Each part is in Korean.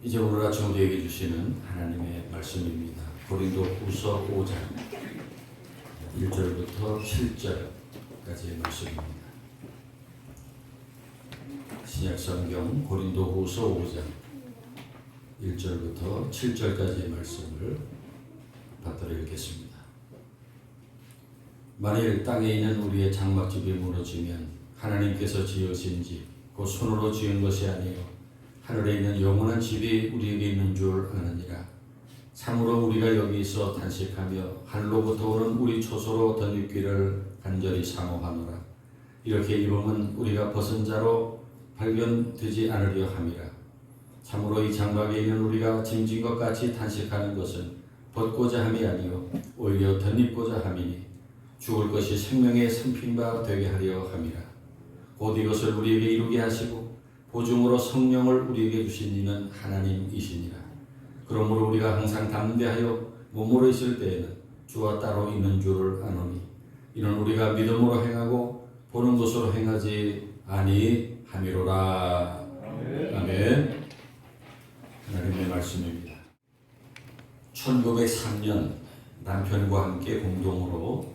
이제 오늘 아침 우리에게 주시는 하나님의 말씀입니다. 고린도후서 5장 1절부터 7절까지의 말씀입니다. 신약성경 고린도후서 5장 1절부터 7절까지의 말씀을 받들어 읽겠습니다. 만일 땅에 있는 우리의 장막집이 무너지면 하나님께서 지으신 집, 곧 손으로 지은 것이 아니요 하늘에 있는 영원한 집이 우리에게 있는 줄 아느니라. 참으로 우리가 여기 있어 탄식하며 하늘로부터 오는 우리 초소로 덧입기를 간절히 사모하노라. 이렇게 입으면 우리가 벗은 자로 발견되지 않으려 함이라. 참으로 이 장막에 있는 우리가 짐진 것 같이 탄식하는 것은 벗고자 함이 아니요 오히려 덧입고자 함이니 죽을 것이 생명의 상핀바 되게 하려 함이라. 곧 이것을 우리에게 이루게 하시고 보증으로 성령을 우리에게 주신 이는 하나님이시니라. 그러므로 우리가 항상 담대하여 몸으로 있을 때에는 주와 따로 있는 줄을 아노니 이는 우리가 믿음으로 행하고 보는 것으로 행하지 아니함이로라. 아멘. 하나님의 말씀입니다. 1903년 남편과 함께 공동으로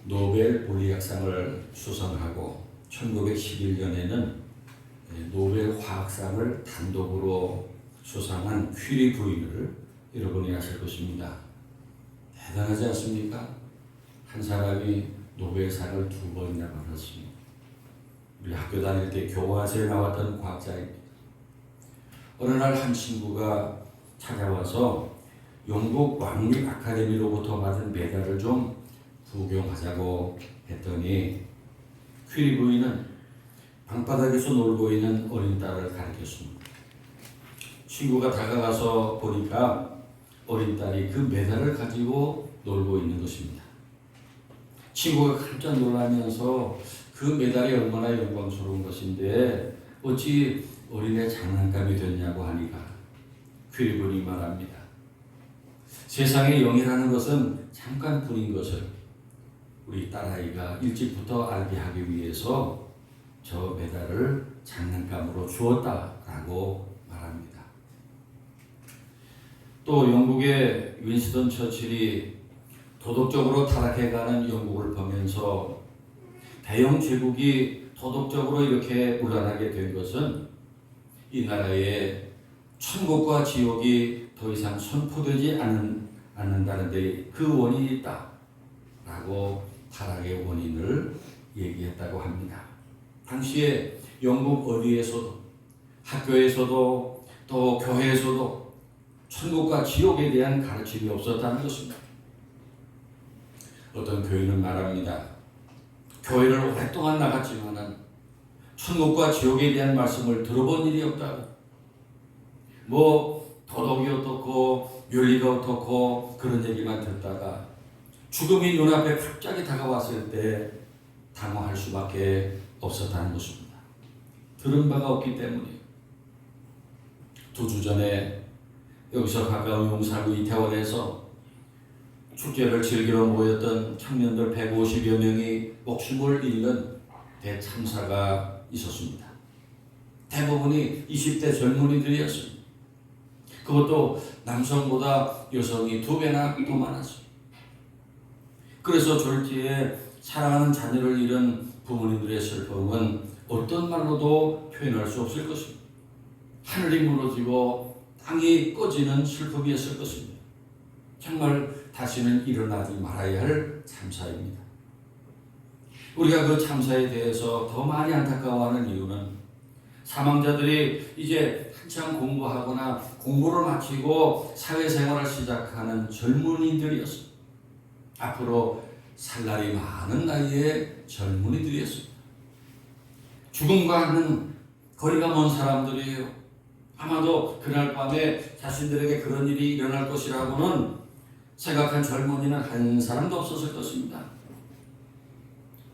노벨 물리학상을 수상하고 1911년에는 노벨 화학상을 단독으로 수상한 퀴리 부인을 여러분이 아실 것입니다. 대단하지 않습니까? 한 사람이 노벨상을 2번이나 받았습니다. 우리 학교 다닐 때 교과서에 나왔던 과학자입니다. 어느 날 한 친구가 찾아와서 영국 왕립 아카데미로부터 받은 메달을 좀 구경하자고 했더니 퀴리 부인은 방바닥에서 놀고 있는 어린 딸을 가리켰습니다. 친구가 다가가서 보니까 어린 딸이 그 메달을 가지고 놀고 있는 것입니다. 친구가 깜짝 놀라면서 그 메달이 얼마나 영광스러운 것인데 어찌 어린애 장난감이 됐냐고 하니까 퀴리 부인이 말합니다. 세상의 영이라는 것은 잠깐뿐인 것을 우리 딸아이가 일찍부터 알게 하기 위해서 저 메달을 장난감으로 주었다라고 말합니다. 또 영국의 윈스턴 처칠이 도덕적으로 타락해가는 영국을 보면서 대영 제국이 도덕적으로 이렇게 무난하게 된 것은 이 나라에 천국과 지옥이 더 이상 선포되지 않는다는 데 그 원인이 있다라고 타락의 원인을 얘기했다고 합니다. 당시에 영국 어디에서도 학교에서도 또 교회에서도 천국과 지옥에 대한 가르침이 없었다는 것입니다. 어떤 교인은 말합니다. 교회를 오랫동안 나갔지만은 천국과 지옥에 대한 말씀을 들어본 일이 없다고. 뭐 도덕이 어떻고 윤리가 어떻고 그런 얘기만 듣다가 죽음이 눈앞에 갑자기 다가왔을 때 당황할 수밖에 없었다는 것입니다. 들은 바가 없기 때문이에요. 2주 전에 여기서 가까운 용산구 이태원에서 축제를 즐기러 모였던 청년들 150여 명이 목숨을 잃는 대참사가 있었습니다. 대부분이 20대 젊은이들이었습니다. 그것도 남성보다 여성이 2배나 더 많았습니다. 그래서 졸지에 사랑하는 자녀를 잃은 부모님들의 슬픔은 어떤 말로도 표현할 수 없을 것입니다. 하늘이 무너지고 땅이 꺼지는 슬픔이었을 것입니다. 정말 다시는 일어나지 말아야 할 참사입니다. 우리가 그 참사에 대해서 더 많이 안타까워하는 이유는 사망자들이 이제 한참 공부하거나 공부를 마치고 사회생활을 시작하는 젊은이들이었습니다. 앞으로 살 날이 많은 나이의 젊은이들이었습니다. 죽음과는 거리가 먼 사람들이에요. 아마도 그날 밤에 자신들에게 그런 일이 일어날 것이라고는 생각한 젊은이는 한 사람도 없었을 것입니다.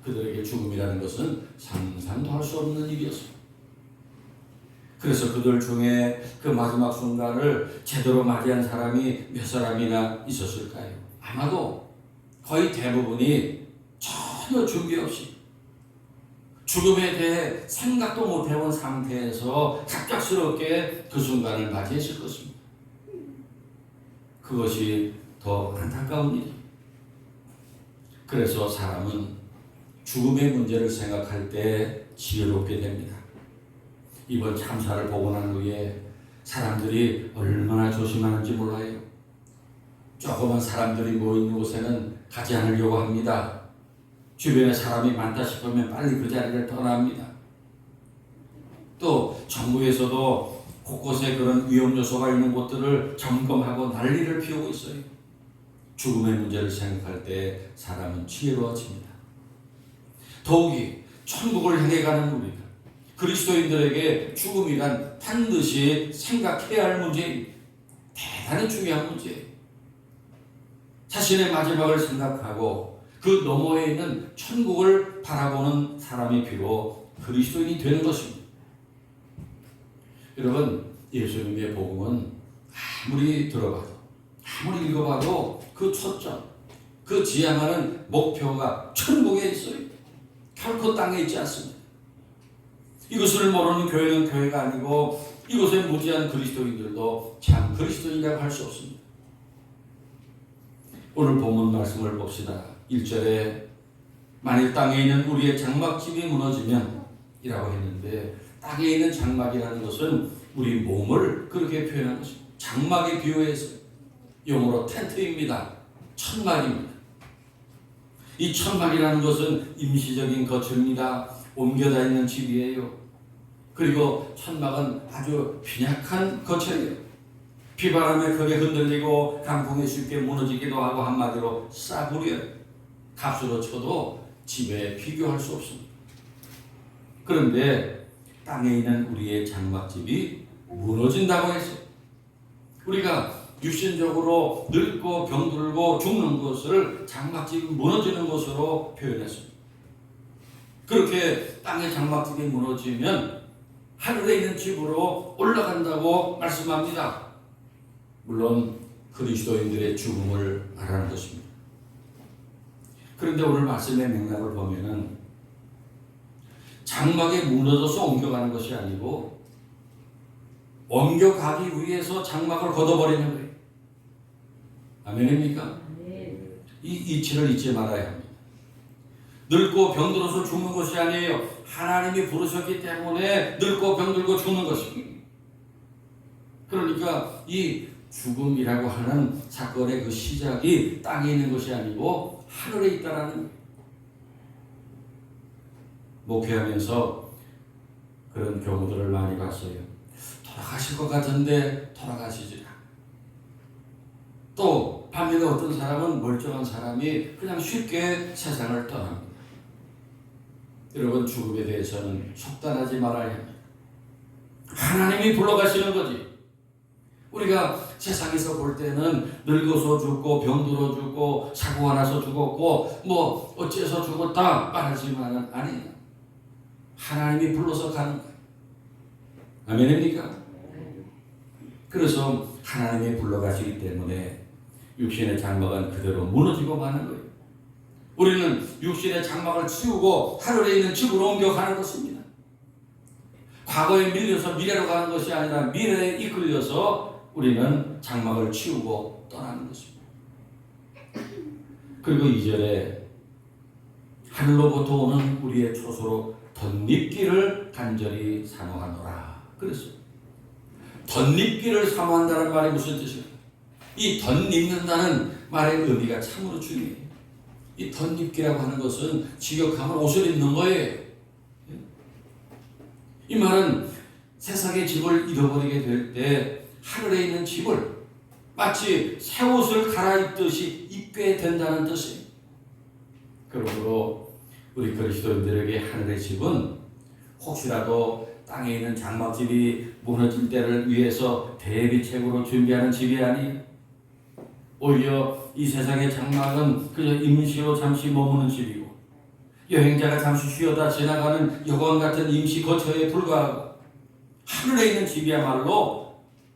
그들에게 죽음이라는 것은 상상도 할 수 없는 일이었습니다. 그래서 그들 중에 그 마지막 순간을 제대로 맞이한 사람이 몇 사람이나 있었을까요? 아마도 거의 대부분이 전혀 준비 없이 죽음에 대해 생각도 못 해본 상태에서 갑작스럽게 그 순간을 맞이했을 것입니다. 그것이 더 안타까운 일이에요. 그래서 사람은 죽음의 문제를 생각할 때 지혜롭게 됩니다. 이번 참사를 보고 난 후에 사람들이 얼마나 조심하는지 몰라요. 조그만 사람들이 모이는 곳에는 가지 않으려고 합니다. 주변에 사람이 많다 싶으면 빨리 그 자리를 떠납니다. 또 정부에서도 곳곳에 그런 위험 요소가 있는 곳들을 점검하고 난리를 피우고 있어요. 죽음의 문제를 생각할 때 사람은 지혜로워집니다. 더욱이 천국을 향해 가는 우리가 그리스도인들에게 죽음이란 반드시 생각해야 할 문제입니다. 대단히 중요한 문제예요. 자신의 마지막을 생각하고 그 너머에 있는 천국을 바라보는 사람이 비록 그리스도인이 되는 것입니다. 여러분, 예수님의 복음은 아무리 들어봐도 아무리 읽어봐도 그 초점, 그 지향하는 목표가 천국에 있어요. 결코 땅에 있지 않습니다. 이것을 모르는 교회는 교회가 아니고 이곳에 무지한 그리스도인들도 참 그리스도인이라고 할 수 없습니다. 오늘 본문 말씀을 봅시다. 1절에 만일 땅에 있는 우리의 장막집이 무너지면 이라고 했는데, 땅에 있는 장막이라는 것은 우리 몸을 그렇게 표현한 것입니다. 장막에 비유해서 영어로 텐트입니다. 천막입니다. 이 천막이라는 것은 임시적인 거처입니다. 옮겨다 있는 집이에요. 그리고 천막은 아주 빈약한 거처예요. 비바람에 크게 흔들리고 강풍에 쉽게 무너지기도 하고 한마디로 싸구려요. 값으로 쳐도 집에 비교할 수 없습니다. 그런데 땅에 있는 우리의 장막집이 무너진다고 해서 우리가 육신적으로 늙고 병들고 죽는 것을 장막집이 무너지는 것으로 표현했습니다. 그렇게 땅의 장막집이 무너지면 하늘에 있는 집으로 올라간다고 말씀합니다. 물론 그리스도인들의 죽음을 말하는 것입니다. 그런데 오늘 말씀의 맥락을 보면은 장막에 무너져서 옮겨가는 것이 아니고 옮겨가기 위해서 장막을 걷어버리는 거예요. 아멘입니까? 이 이치를 잊지 말아야 합니다. 늙고 병들어서 죽는 것이 아니에요. 하나님이 부르셨기 때문에 늙고 병들고 죽는 것입니다. 그러니까 이 죽음이라고 하는 사건의 그 시작이 땅에 있는 것이 아니고 하늘에 있다라는 거예요. 목회하면서 그런 경우들을 많이 봤어요. 돌아가실 것 같은데 돌아가시지 않아. 또 반면에 어떤 사람은 멀쩡한 사람이 그냥 쉽게 세상을 떠납니다. 여러분, 죽음에 대해서는 속단하지 말아야 합니다. 하나님이 불러가시는 거지. 우리가 세상에서 볼 때는 늙어서 죽고 병들어 죽고 사고가 나서 죽었고 뭐 어째서 죽었다 말하지만은 아니에요. 하나님이 불러서 가는 거예요. 아멘입니까? 그래서 하나님이 불러가시기 때문에 육신의 장막은 그대로 무너지고 마는 거예요. 우리는 육신의 장막을 치우고 하늘에 있는 집으로 옮겨가는 것입니다. 과거에 밀려서 미래로 가는 것이 아니라 미래에 이끌려서 우리는 장막을 치우고 떠나는 것입니다. 그리고 2절에 하늘로부터 오는 우리의 초소로 덧입기를 간절히 사모하노라 그랬어요. 덧입기를 사모한다는 말이 무슨 뜻입니까? 이 덧입는다는 말의 의미가 참으로 중요해요. 이 덧입기라고 하는 것은 직역하면 옷을 입는 거예요. 이 말은 세상의 집을 잃어버리게 될 때 하늘에 있는 집을 마치 새 옷을 갈아입듯이 입게 된다는 뜻이에요. 그러므로 우리 그리스도인들에게 하늘의 집은 혹시라도 땅에 있는 장막집이 무너질 때를 위해서 대비책으로 준비하는 집이 아니에요. 오히려 이 세상의 장막은 그저 임시로 잠시 머무는 집이고 여행자가 잠시 쉬어다 지나가는 여관 같은 임시 거처에 불과하고 하늘에 있는 집이야말로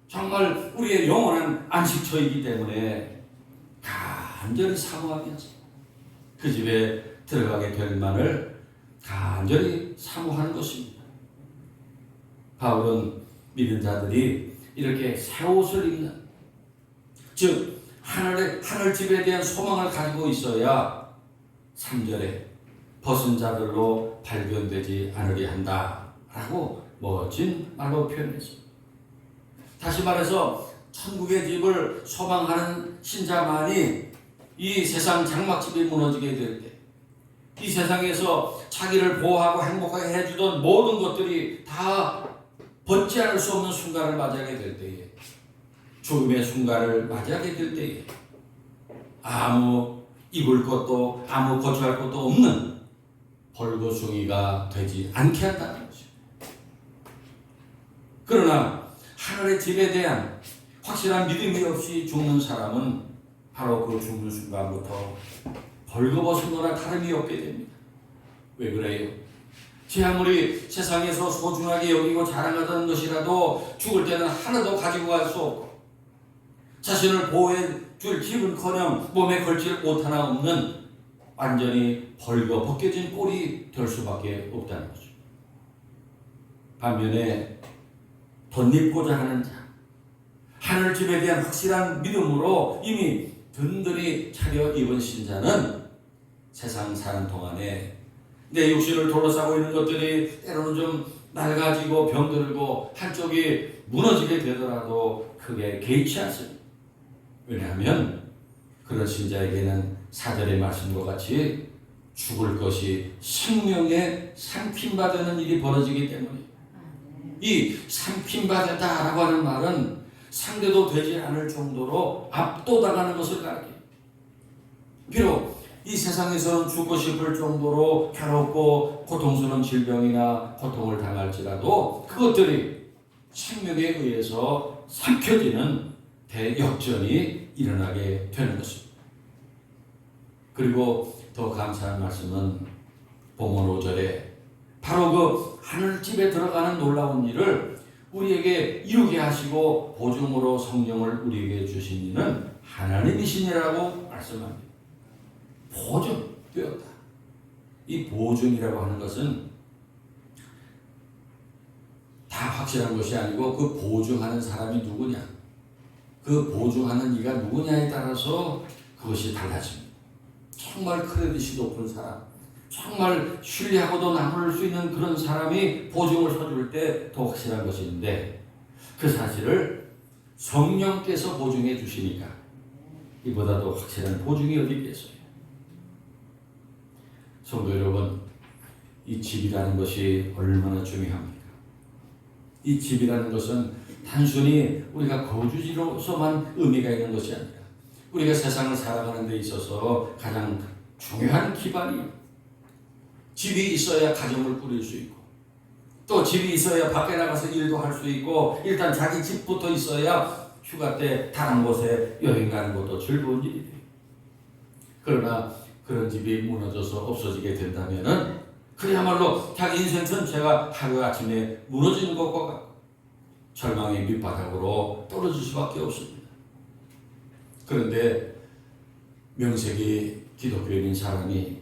정말 우리의 영원한 안식처이기 때문에 간절히 사모하면서 그 집에 들어가게 될 만을 간절히 사모하는 것입니다. 바울은 믿은 자들이 이렇게 새 옷을 입는, 즉 하늘 집에 대한 소망을 가지고 있어야 3절에 벗은 자들로 발견되지 않으려 한다라고 멋진 말로 표현했습니다. 다시 말해서 천국의 집을 소망하는 신자만이 이 세상 장막집이 무너지게 될 때, 이 세상에서 자기를 보호하고 행복하게 해주던 모든 것들이 다 벗지 않을 수 없는 순간을 맞이하게 될 때에, 죽음의 순간을 맞이하게 될 때에 아무 입을 것도 아무 거처할 것도 없는 벌거숭이가 되지 않게 한다는 것입니다. 그러나 하늘의 집에 대한 확실한 믿음이 없이 죽는 사람은 바로 그 죽는 순간부터 벌거벗은 거나 다름이 없게 됩니다. 왜 그래요? 제 아무리 세상에서 소중하게 여기고 자랑하던 것이라도 죽을 때는 하나도 가지고 갈 수 없고, 자신을 보호해 줄 집은커녕 몸에 걸칠 옷 하나 없는 완전히 벌거벗겨진 꼴이 될 수밖에 없다는 거죠. 반면에 덧입고자 하는 자, 하늘집에 대한 확실한 믿음으로 이미 든든히 차려입은 신자는 세상 사는 동안에 내 육신을 둘러싸고 있는 것들이 때로는 좀 낡아지고 병들고 한쪽이 무너지게 되더라도 크게 개의치 않습니다. 왜냐하면 그런 신자에게는 4절의 말씀과 같이 죽을 것이 생명에 삼킴받는 일이 벌어지기 때문에, 이 삼킴받았다라고 하는 말은 상대도 되지 않을 정도로 압도당하는 것을 가리킵니다. 비록 이 세상에서는 죽고 싶을 정도로 괴롭고 고통스러운 질병이나 고통을 당할지라도 그것들이 생명에 의해서 삼켜지는 대역전이 일어나게 되는 것입니다. 그리고 더 감사한 말씀은 본문 5절에 바로 그 하늘집에 들어가는 놀라운 일을 우리에게 이루게 하시고 보증으로 성령을 우리에게 주신 이는 하나님이시니라고 말씀합니다. 보증되었다. 이 보증이라고 하는 것은 다 확실한 것이 아니고 그 보증하는 사람이 누구냐, 그 보증하는 이가 누구냐에 따라서 그것이 달라집니다. 정말 크레딧이 높은 사람, 정말 신뢰하고도 나눌 수 있는 그런 사람이 보증을 서줄 때 더 확실한 것인데, 그 사실을 성령께서 보증해 주시니까 이보다 더 확실한 보증이 어디 있겠어요. 성도 여러분, 이 집이라는 것이 얼마나 중요합니까? 이 집이라는 것은 단순히 우리가 거주지로서만 의미가 있는 것이 아니라 우리가 세상을 살아가는 데 있어서 가장 중요한 기반이에요. 집이 있어야 가정을 꾸릴 수 있고, 또 집이 있어야 밖에 나가서 일도 할 수 있고, 일단 자기 집부터 있어야 휴가 때 다른 곳에 여행 가는 것도 즐거운 일이 돼요. 그러나 그런 집이 무너져서 없어지게 된다면은 그야말로 자기 인생 전체가 하루아침에 무너지는 것과 같고 절망의 밑바닥으로 떨어질 수밖에 없습니다. 그런데 명색이 기독교인인 사람이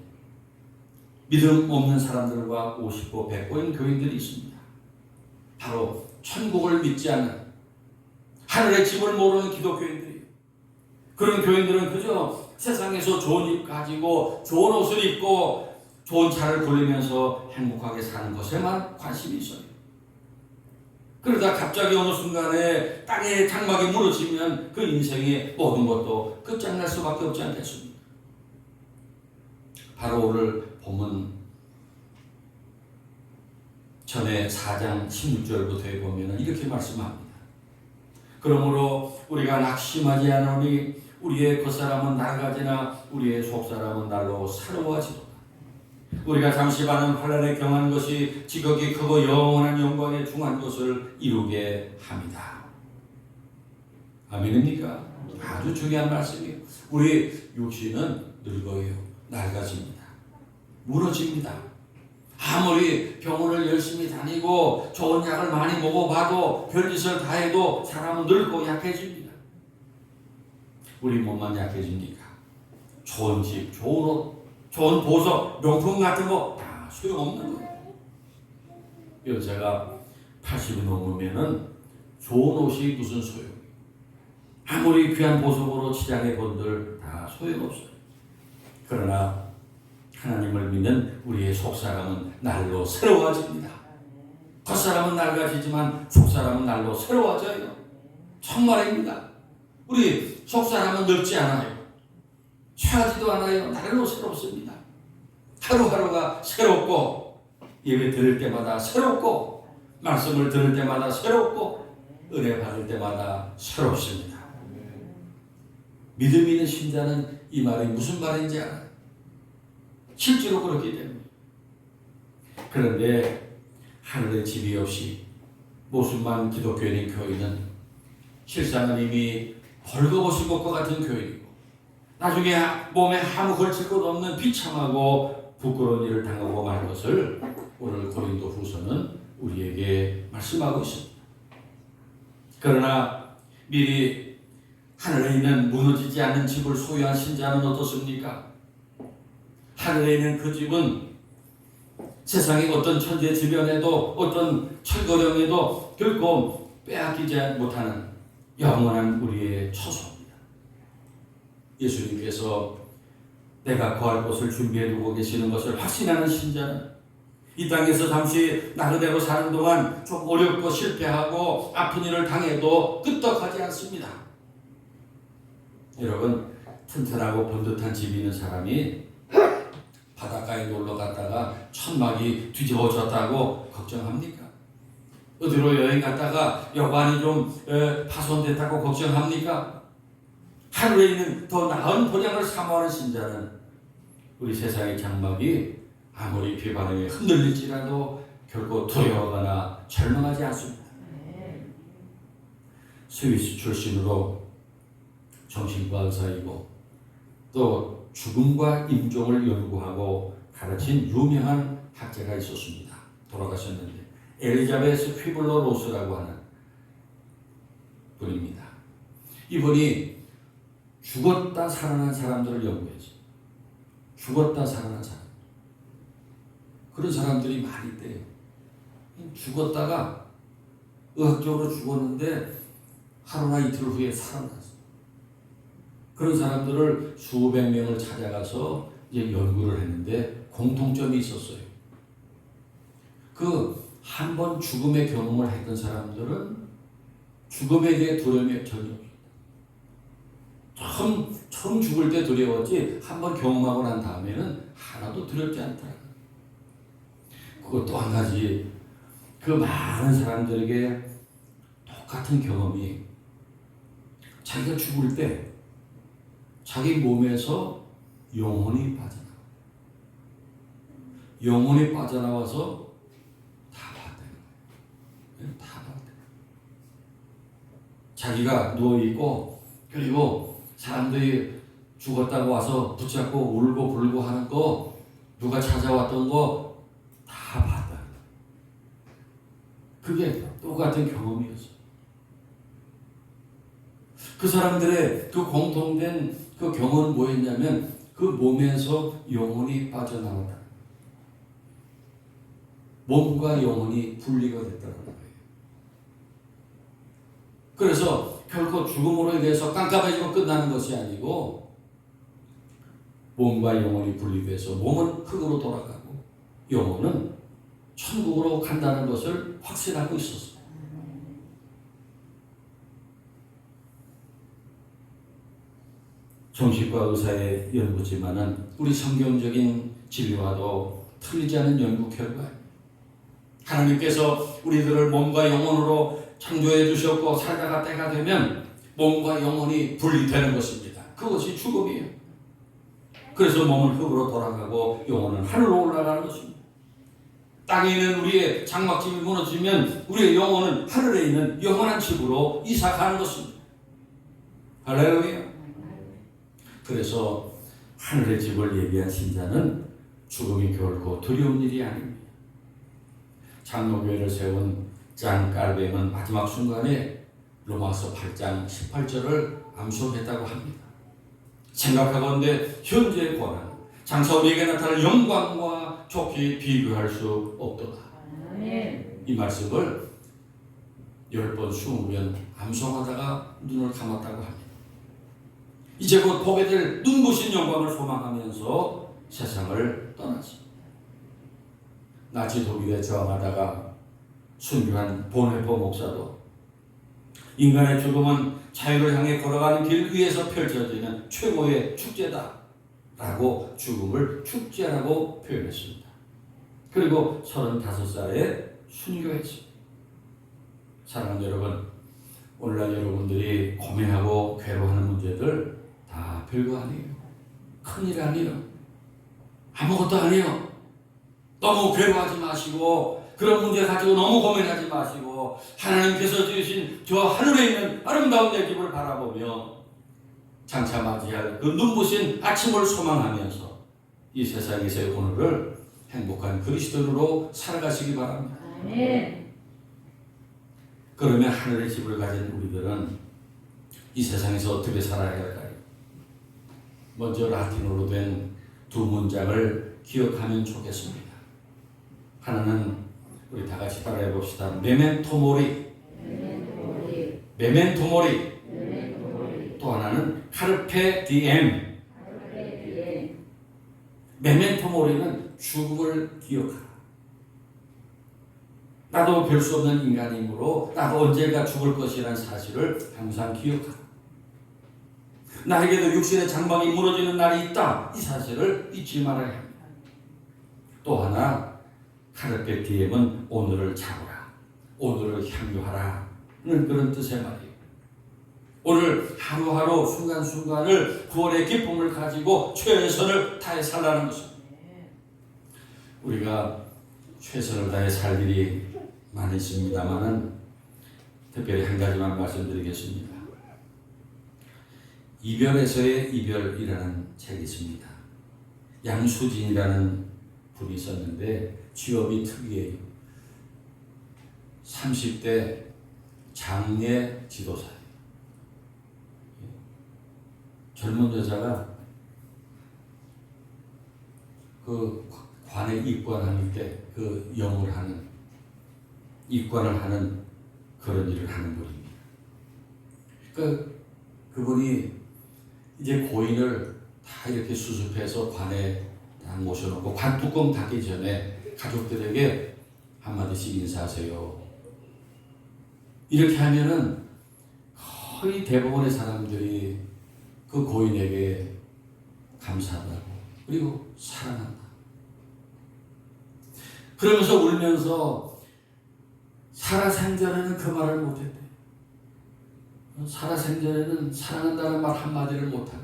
믿음 없는 사람들과 50고 100고인 교인들이 있습니다. 바로 천국을 믿지 않는 하늘의 집을 모르는 기독교인들이, 그런 교인들은 그저 세상에서 좋은 집 가지고 좋은 옷을 입고 좋은 차를 굴리면서 행복하게 사는 것에만 관심이 있어요. 그러다 갑자기 어느 순간에 땅에 장막이 무너지면 그 인생의 모든 것도 끝장날 수밖에 없지 않겠습니까? 바로 오늘 본문 전에 4장 16절부터에 보면 이렇게 말씀합니다. 그러므로 우리가 낙심하지 않으니 우리의 겉사람은 낡아지나 우리의 속사람은 날로 새로워지도다. 우리가 잠시 많은 환난에 경한 것이 지극히 크고 영원한 영광에 중한 것을 이루게 합니다. 아멘입니까? 아주 중요한 말씀이에요. 우리 육신은 늙어요. 낡아집니다. 무너집니다. 아무리 병원을 열심히 다니고 좋은 약을 많이 먹어봐도 별짓을 다 해도 사람은 늙고 약해집니다. 우리 몸만 약해집니까? 좋은 집, 좋은 옷, 좋은 보석, 명품 같은 거 다 소용없는 거예요. 연세가 80이 넘으면은 좋은 옷이 무슨 소용이에요. 아무리 귀한 보석으로 치장해 본들 다 소용없어요. 그러나 하나님을 믿는 우리의 속사람은 날로 새로워집니다. 겉사람은 낡아지지만 속사람은 날로 새로워져요. 정말입니다. 우리 속사람은 늙지 않아요. 취하지도 않아요. 날로 새롭습니다. 하루하루가 새롭고 예배 드릴 때마다 새롭고 말씀을 들을 때마다 새롭고 은혜 받을 때마다 새롭습니다. 믿음 있는 신자는 이 말이 무슨 말인지 알아요. 실제로 그렇기 때문에. 그런데 하늘의 집이 없이 모습만 기독교인인 교인은 실상은 이미 벌거벗은 것과 같은 교인이고 나중에 몸에 아무 걸칠 것 없는 비참하고 부끄러운 일을 당하고 말 것을 오늘 고린도 후서는 우리에게 말씀하고 있습니다. 그러나 미리 하늘에 있는 무너지지 않는 집을 소유한 신자는 어떻습니까? 하늘에 있는 그 집은 세상의 어떤 천재지변에도 어떤 철거령에도 결코 빼앗기지 못하는 영원한 우리의 처소입니다. 예수님께서 내가 거할 곳을 준비해 두고 계시는 것을 확신하는 신자는 이 땅에서 잠시 나그네로 사는 동안 좀 어렵고 실패하고 아픈 일을 당해도 끄떡하지 않습니다. 여러분, 튼튼하고 번듯한 집이 있는 사람이 바닷가에 놀러 갔다가 천막이 뒤집어졌다고 걱정합니까? 어디로 여행 갔다가 여관이 좀 파손됐다고 걱정합니까? 하늘에 있는 더 나은 본향을 사모하는 신자는 우리 세상의 장막이 아무리 비바람에 흔들릴지라도 결코 두려워하거나 절망하지 않습니다. 스위스 출신으로 정신과 의사이고 또 죽음과 임종을 연구하고 가르친 유명한 학자가 있었습니다. 돌아가셨는데 엘리자베스 퀴블러 로스라고 하는 분입니다. 이분이 죽었다 살아난 사람들을 연구했어요. 죽었다 살아난 사람. 그런 사람들이 많이 있대요. 죽었다가 의학적으로 죽었는데 하루나 이틀 후에 살아났어요. 그런 사람들을 수백 명을 찾아가서 이제 연구를 했는데 공통점이 있었어요. 그 한 번 죽음의 경험을 했던 사람들은 죽음에 대해 두려움이 전혀 없어요. 처음 죽을 때 두려웠지 한 번 경험하고 난 다음에는 하나도 두렵지 않더라고요. 그것도 한 가지, 그 많은 사람들에게 똑같은 경험이 자기가 죽을 때 자기 몸에서 영혼이 빠져나와. 영혼이 빠져나와서 다 봤다는 거예요. 다 봤다는 거예요. 자기가 누워있고 그리고 사람들이 죽었다고 와서 붙잡고 울고 불고 하는 거 누가 찾아왔던 거 다 봤다. 그게 똑같은 경험이었어요. 그 사람들의 그 공통된 그 경험은 뭐였냐면 그 몸에서 영혼이 빠져나왔다. 몸과 영혼이 분리가 됐다는 거예요. 그래서 결코 죽음으로 인해서 깜깜해지고 끝나는 것이 아니고 몸과 영혼이 분리돼서 몸은 흙으로 돌아가고 영혼은 천국으로 간다는 것을 확신하고 있었어요. 정신과 의사의 연구지만은 우리 성경적인 진리와도 틀리지 않은 연구 결과예요. 하나님께서 우리들을 몸과 영혼으로 창조해 주셨고 살다가 때가 되면 몸과 영혼이 분리되는 것입니다. 그것이 죽음이에요. 그래서 몸은 흙으로 돌아가고 영혼은 하늘로 올라가는 것입니다. 땅에 있는 우리의 장막집이 무너지면 우리의 영혼은 하늘에 있는 영원한 집으로 이사가는 것입니다. 할렐루야. 그래서 하늘의 집을 예비한 신자는 죽음이 결코 두려운 일이 아닙니다. 장로교회를 세운 장 깔뱅은 마지막 순간에 로마서 8장 18절을 암송했다고 합니다. 생각하건대 현재의 고난, 장차 우리에게 나타날 영광과 좋게 비교할 수 없도다. 이 말씀을 10번, 20번 암송하다가 눈을 감았다고 합니다. 이제 곧 보게 될 눈부신 영광을 소망하면서 세상을 떠나지. 나치 독일에 저항하다가 순교한 보네포 목사도 인간의 죽음은 자유를 향해 걸어가는 길 위에서 펼쳐지는 최고의 축제다 라고 죽음을 축제라고 표현했습니다. 그리고 35살에 순교했습니다. 사랑하는 여러분, 오늘날 여러분들이 고민하고 괴로워하는 문제들 다 별거 아니에요. 큰일 아니에요. 아무것도 아니에요. 너무 괴로워하지 마시고 그런 문제 가지고 너무 고민하지 마시고 하나님께서 주신 저 하늘에 있는 아름다운 내 집을 바라보며 장차 맞이할 그 눈부신 아침을 소망하면서 이 세상에서의 오늘을 행복한 그리스도인으로 살아가시기 바랍니다. 아멘. 그러면 하늘의 집을 가진 우리들은 이 세상에서 어떻게 살아야 할까요? 먼저 라틴어로 된 두 문장을 기억하면 좋겠습니다. 하나는 우리 다 같이 따라해 봅시다. 메멘토 모리. 메멘토 모리. 또 하나는 카르페 디엠. 메멘토 모리는 죽음을 기억하라. 나도 별 수 없는 인간이므로 나도 언젠가 죽을 것이라는 사실을 항상 기억하라. 나에게도 육신의 장막이 무너지는 날이 있다. 이 사실을 잊지 말아야 합니다. 또 하나 카르페 디엠은 오늘을 잡으라. 오늘을 향유하라는 그런 뜻의 말이에요. 오늘 하루하루 순간순간을 구원의 기쁨을 가지고 최선을 다해 살라는 것입니다. 우리가 최선을 다해 살 일이 많이 있습니다만은 특별히 한 가지만 말씀드리겠습니다. 이별에서의 이별이라는 책이 있습니다. 양수진이라는 분이 있었는데 취업이 특이해요. 30대 장례 지도사예요. 젊은 여자가 그 관에 입관할 때 그 영을 하는 입관을 하는 그런 일을 하는 분입니다. 그분이 이제 고인을 다 이렇게 수습해서 관에 다 모셔놓고 관 뚜껑 닫기 전에 가족들에게 한마디씩 인사하세요. 이렇게 하면은 거의 대부분의 사람들이 그 고인에게 감사하다고 그리고 사랑한다. 그러면서 울면서 살아생전에는 그 말을 못했대. 살아생전에는 사랑한다는 말 한마디를 못하고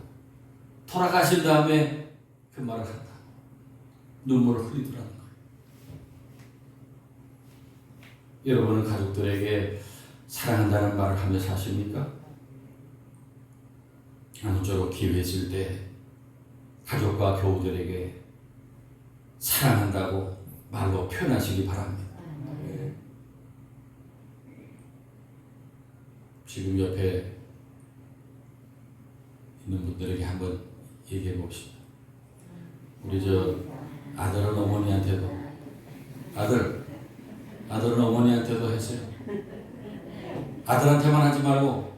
돌아가신 다음에 그 말을 한다. 눈물을 흘리더라는 거예요. 여러분은 가족들에게 사랑한다는 말을 하며 사십니까? 아무쪼록 기회 있을 때 가족과 교우들에게 사랑한다고 말로 표현하시기 바랍니다. 지금 옆에 있는 분들에게 한번 얘기해 봅시다. 우리 저 아들은 어머니한테도 아들은 어머니한테도 했어요. 아들한테만 하지 말고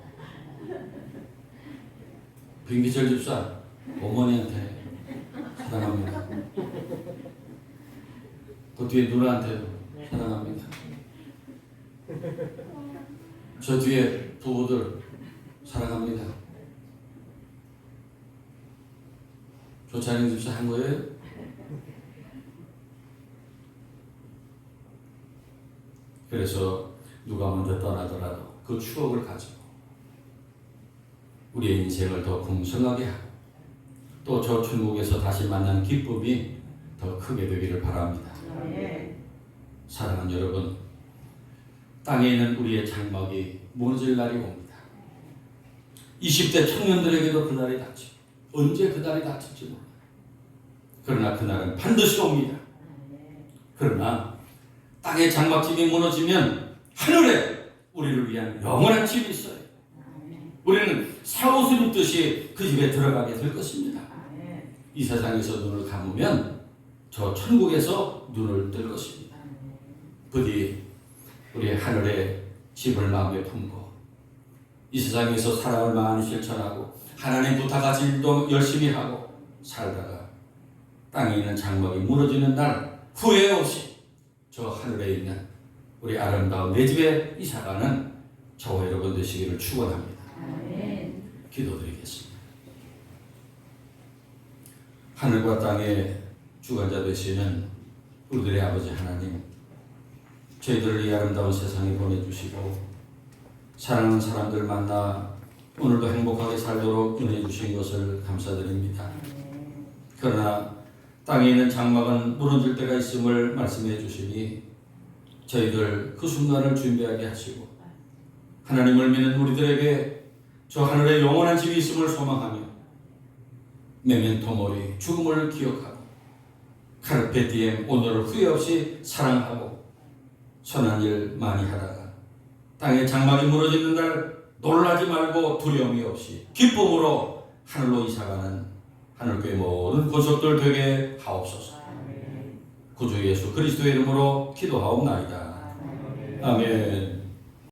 빙기철 집사 어머니한테 사랑합니다. 그 뒤에 누나한테도 사랑합니다. 저 뒤에 부부들 사랑합니다. 조찬영 집사 한 거예요? 그래서 누가 먼저 떠나더라도 그 추억을 가지고 우리의 인생을 더 풍성하게 하고 또 저 천국에서 다시 만나는 기쁨이 더 크게 되기를 바랍니다. 사랑하는 여러분, 땅에 있는 우리의 장막이 무너질 날이 옵니다. 20대 청년들에게도 그 날이 닥치고 언제 그 날이 닥칠지 몰라요. 그러나 그 날은 반드시 옵니다. 그러나 땅의 장막집이 무너지면 하늘에 우리를 위한 영원한 집이 있어요. 우리는 새 옷을 입듯이 그 집에 들어가게 될 것입니다. 이 세상에서 눈을 감으면 저 천국에서 눈을 뜰 것입니다. 부디 우리 하늘의 집을 마음에 품고 이 세상에서 사랑을 많이 실천하고 하나님 부탁하신 일도 열심히 하고 살다가 땅에 있는 장막이 무너지는 날 후회 없이 저 하늘에 있는 우리 아름다운 내 집에 이사가는 저와 여러분 되시기를 축원합니다. 기도드리겠습니다. 하늘과 땅의 주관자 되시는 우리들의 아버지 하나님, 저희들을 이 아름다운 세상에 보내주시고 사랑하는 사람들 만나 오늘도 행복하게 살도록 은혜 주신 것을 감사드립니다. 그러나 땅에 있는 장막은 무너질 때가 있음을 말씀해 주시니 저희들 그 순간을 준비하게 하시고 하나님을 믿는 우리들에게 저 하늘에 영원한 집이 있음을 소망하며 메멘토 모리 죽음을 기억하고 카르페 디엠 오늘을 후회 없이 사랑하고 선한 일 많이 하다가 땅의 장막이 무너지는 날 놀라지 말고 두려움이 없이 기쁨으로 하늘로 이사가는 하늘교회 모든 권속들 되게 하옵소서. 구주 예수 그리스도의 이름으로 기도하옵나이다. 아멘.